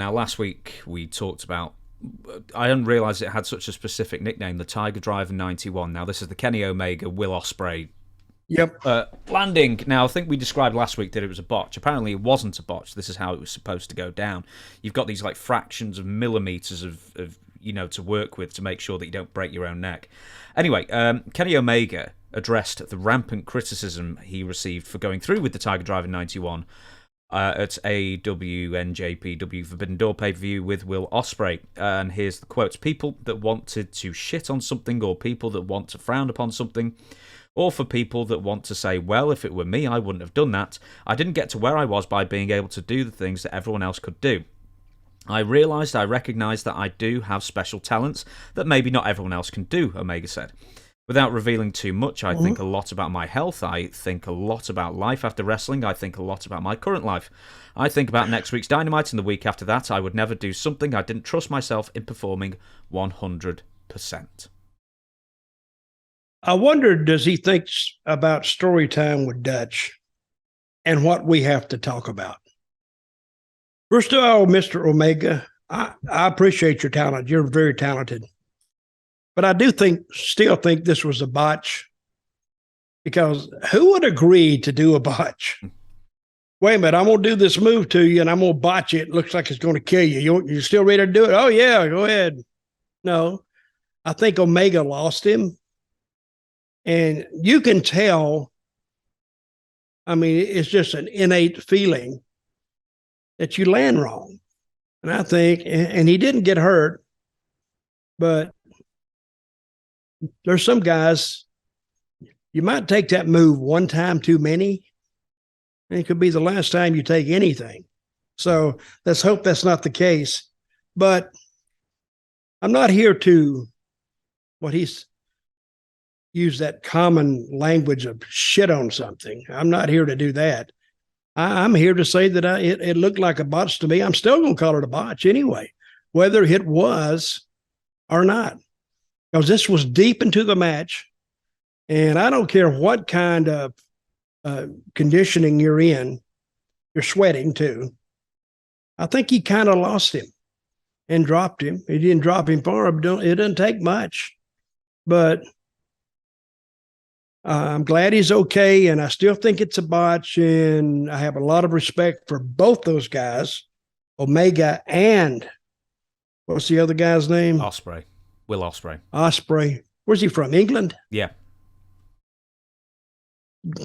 Now, last week we talked about, I didn't realise it had such a specific nickname, the Tiger Driver 91. Now, this is the Kenny Omega, Will Ospreay Yep. landing. Now, I think we described last week that it was a botch. Apparently, it wasn't a botch. This is how it was supposed to go down. You've got these like fractions of millimeters of to work with to make sure that you don't break your own neck. Anyway, Kenny Omega addressed the rampant criticism he received for going through with the Tiger Driver 91 at AEW NJPW Forbidden Door pay-per-view with Will Ospreay. And here's the quotes. People that wanted to shit on something, or people that want to frown upon something, or for people that want to say, well, if it were me, I wouldn't have done that. I didn't get to where I was by being able to do the things that everyone else could do. I recognised that I do have special talents that maybe not everyone else can do, Omega said. Without revealing too much, I think a lot about my health. I think a lot about life after wrestling. I think a lot about my current life. I think about next week's Dynamite and the week after that. I would never do something I didn't trust myself in performing 100%. I wonder, does he think about story time with Dutch and what we have to talk about? First of all, Mr. Omega, I appreciate your talent. You're very talented. But I do still think this was a botch, because who would agree to do a botch? Wait a minute, I'm going to do this move to you and I'm going to botch it. It looks like it's going to kill you. You're still ready to do it? Oh, yeah, go ahead. No, I think Omega lost him. And you can tell, I mean, it's just an innate feeling that you land wrong. And I think, and he didn't get hurt, but there's some guys, you might take that move one time too many, and it could be the last time you take anything. So let's hope that's not the case. But I'm not here to, what he's used that common language of shit on something. I'm not here to do that. I'm here to say that it looked like a botch to me. I'm still going to call it a botch anyway, whether it was or not, because this was deep into the match. And I don't care what kind of conditioning you're in, you're sweating too. I think he kind of lost him and dropped him. He didn't drop him far. It doesn't take much, but I'm glad he's okay. And I still think it's a botch. And I have a lot of respect for both those guys, Omega and what's the other guy's name? Ospreay. Will Ospreay. Ospreay. Where's he from? England? Yeah.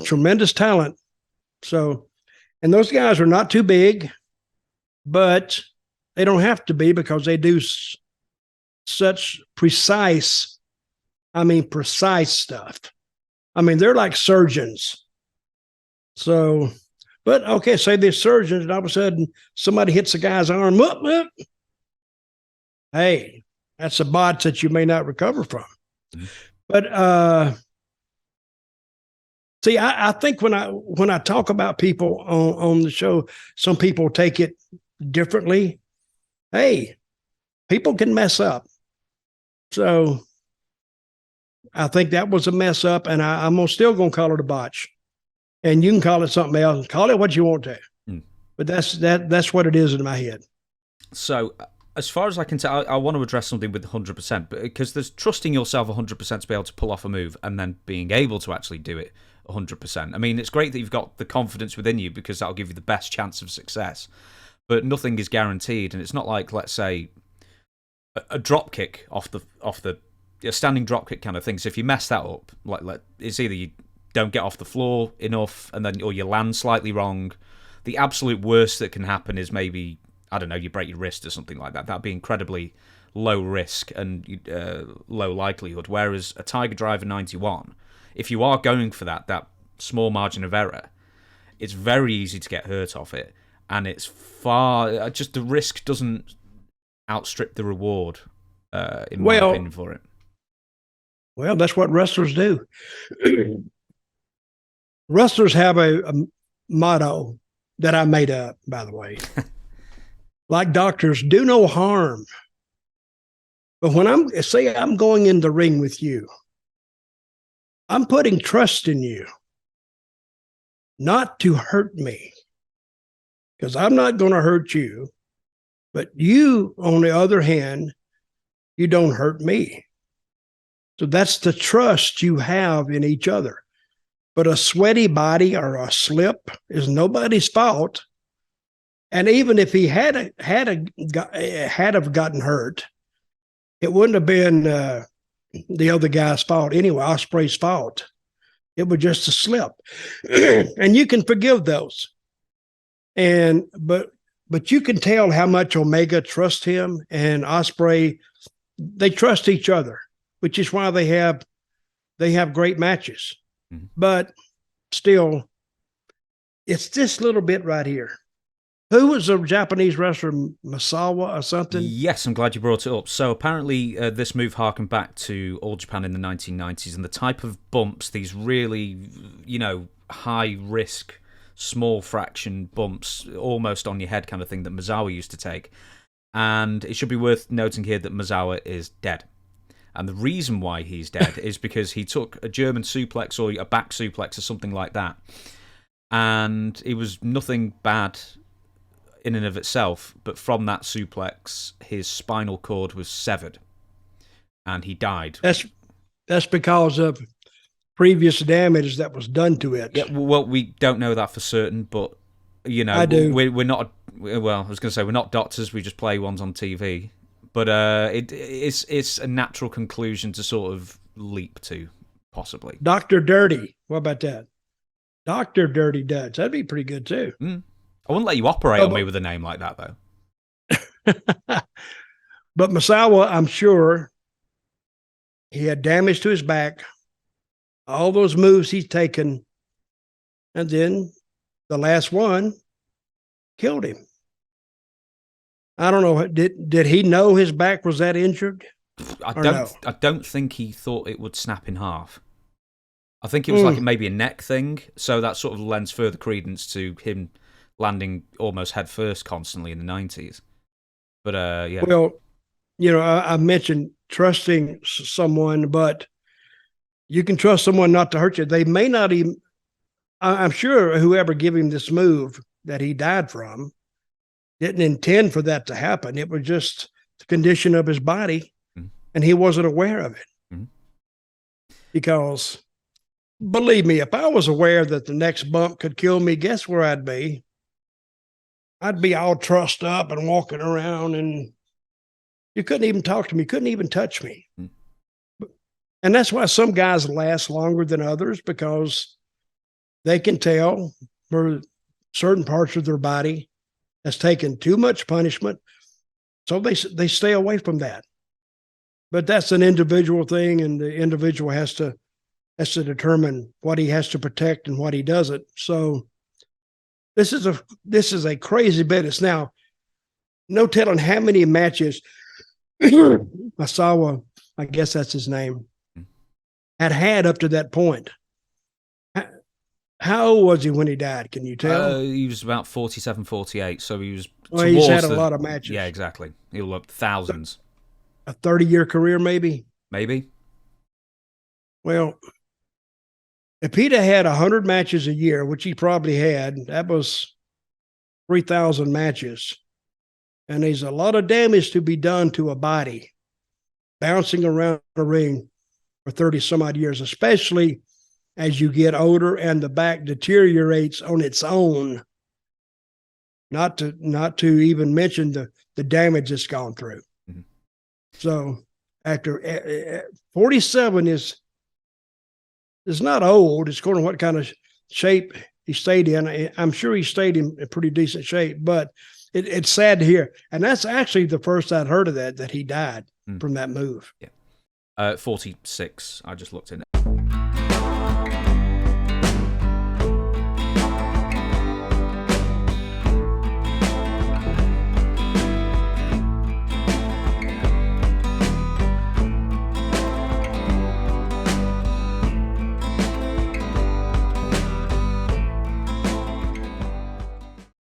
Tremendous talent. So, and those guys are not too big, but they don't have to be, because they do such precise stuff. I mean, they're like surgeons. So, but okay, say they're surgeons, and all of a sudden somebody hits the guy's arm. Whoop, whoop. Hey, that's a botch that you may not recover from. Mm-hmm. But see, I think when I talk about people on the show, some people take it differently. Hey, people can mess up. So I think that was a mess up, and I'm still going to call it a botch. And you can call it something else. Call it what you want to. But that's what it is in my head. So as far as I can tell, I want to address something with 100%, because there's trusting yourself 100% to be able to pull off a move and then being able to actually do it 100%. I mean, it's great that you've got the confidence within you, because that'll give you the best chance of success. But nothing is guaranteed, and it's not like, let's say, a drop kick off the a standing drop kick kind of thing. So if you mess that up, like it's either you don't get off the floor enough, or you land slightly wrong. The absolute worst that can happen is maybe, I don't know, you break your wrist or something like that. That'd be incredibly low risk and low likelihood. Whereas a Tiger Driver 91, if you are going for that small margin of error, it's very easy to get hurt off it, and it's just the risk doesn't outstrip the reward, in my opinion, for it. Well, that's what wrestlers do. Wrestlers have a motto that I made up, by the way. Like doctors, do no harm. But when I'm going in the ring with you, I'm putting trust in you, not to hurt me, because I'm not going to hurt you, But you, on the other hand, you don't hurt me. So that's the trust you have in each other. But a sweaty body or a slip is nobody's fault. And even if he had have gotten hurt, it wouldn't have been the other guy's fault anyway, Osprey's fault. It was just a slip. And you can forgive those. But you can tell how much Omega trusts him and Osprey. They trust each other, which is why they have great matches. Mm-hmm. But still, it's this little bit right here. Who was a Japanese wrestler, Misawa or something? Yes, I'm glad you brought it up. So apparently this move harkened back to All Japan in the 1990s, and the type of bumps, these really, high-risk, small fraction bumps, almost on your head kind of thing that Misawa used to take. And it should be worth noting here that Misawa is dead. And the reason why he's dead is because he took a German suplex or a back suplex or something like that. And it was nothing bad in and of itself, but from that suplex, his spinal cord was severed, and he died. That's because of previous damage that was done to it. Yeah, well, we don't know that for certain, but I do. We're not. Well, I was going to say we're not doctors. We just play ones on TV, but it's a natural conclusion to sort of leap to, possibly. Dr. Dirty. What about that? Dr. Dirty Dutch. That'd be pretty good too. I wouldn't let you operate on me with a name like that, though. But Misawa, I'm sure he had damage to his back, all those moves he's taken, and then the last one killed him. I don't know. Did he know his back was that injured? I don't think he thought it would snap in half. I think it was like maybe a neck thing, so that sort of lends further credence to him landing almost head first constantly in the 90s. But yeah. Well, I mentioned trusting someone, but you can trust someone not to hurt you. They may not even, I'm sure whoever gave him this move that he died from didn't intend for that to happen. It was just the condition of his body, and he wasn't aware of it. Because believe me, if I was aware that the next bump could kill me, guess where I'd be? I'd be all trussed up and walking around, and you couldn't even talk to me, couldn't even touch me. And that's why some guys last longer than others, because they can tell for certain parts of their body has taken too much punishment, so they stay away from that. But that's an individual thing, and the individual has to determine what he has to protect and what he doesn't. So this is a crazy business. Now, no telling how many matches Misawa, I guess that's his name, had up to that point. How old was he when he died? Can you tell? He was about 47, 48, so he was he's had a lot of matches. Yeah, exactly. He'll have thousands. A 30-year career, maybe? Maybe. Well, if he'd have had 100 matches a year, which he probably had, that was 3,000 matches. And there's a lot of damage to be done to a body bouncing around a ring for 30 some odd years, especially as you get older and the back deteriorates on its own. Not to even mention the damage it's gone through. So after 47 is not old. It's according to what kind of shape he stayed in. I'm sure he stayed in pretty decent shape, but it's sad to hear. And that's actually the first I'd heard of that he died from that move. Yeah. 46, I just looked in.